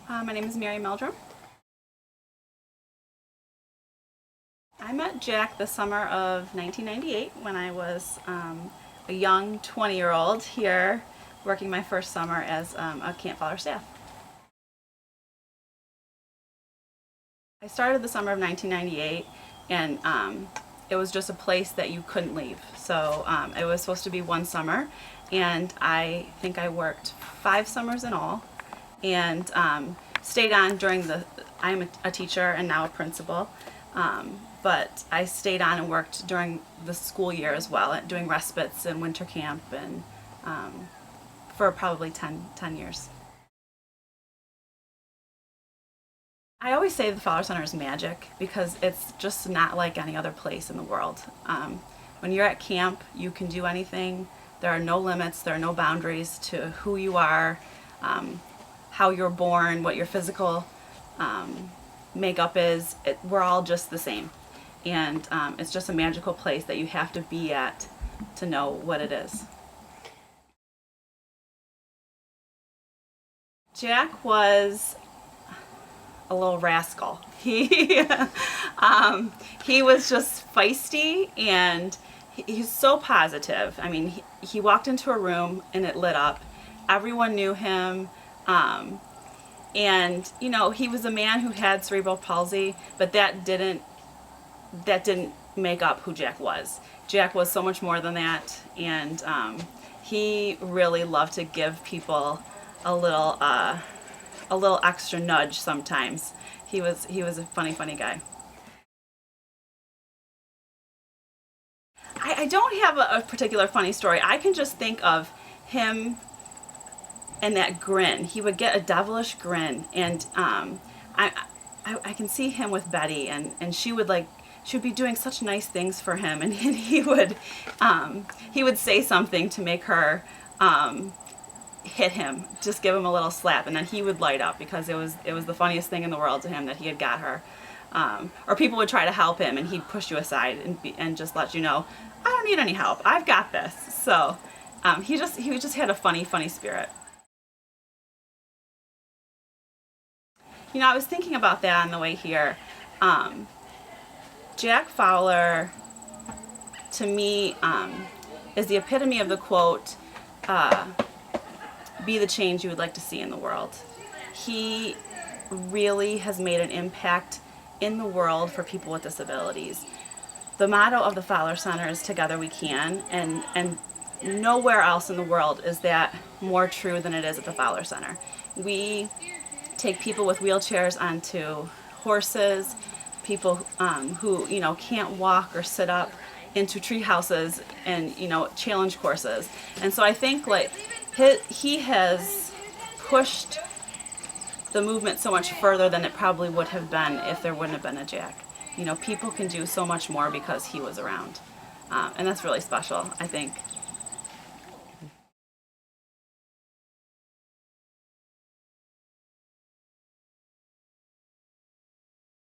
My name is Meldrum. I met Jack the summer of 1998 when I was a young 20-year-old here working my first summer as a Camp Fowler staff. I started the summer of 1998 and it was just a place that you couldn't leave. So it was supposed to be one summer, and I think I worked 5 summers in all, and stayed on during the, I'm a teacher and now a principal, but I stayed on and worked during the school year as well, doing respites and winter camp, and for probably 10 years. I always say the Fowler Center is magic because it's just not like any other place in the world. When you're at camp, you can do anything. There are no limits, there are no boundaries to who you are, how you're born, what your physical makeup is. We're all just the same. And it's just a magical place that you have to be at to know what it is. Jack was a little rascal. He was just feisty, and he's so positive. I mean, he walked into a room and it lit up. Everyone knew him. And you know, he was a man who had cerebral palsy, but that didn't make up who Jack was. Jack was so much more than that, and he really loved to give people a little extra nudge sometimes. He was a funny guy. I don't have a particular funny story. I can just think of him and that grin. He would get a devilish grin, and I can see him with Betty, and she would be doing such nice things for him, and he would say something to make her hit him, just give him a little slap, and then he would light up because it was the funniest thing in the world to him that he had got her. Or people would try to help him, and he'd push you aside and just let you know, I don't need any help, I've got this. So he just had a funny spirit. You know, I was thinking about that on the way here. Jack Fowler, to me, is the epitome of the quote, be the change you would like to see in the world. He really has made an impact in the world for people with disabilities. The motto of the Fowler Center is "Together we can," and nowhere else in the world is that more true than it is at the Fowler Center. We take people with wheelchairs onto horses, people who can't walk or sit up, into tree houses and challenge courses. And so I think he has pushed the movement so much further than it probably would have been if there wouldn't have been a Jack. People can do so much more because he was around, and that's really special, I think.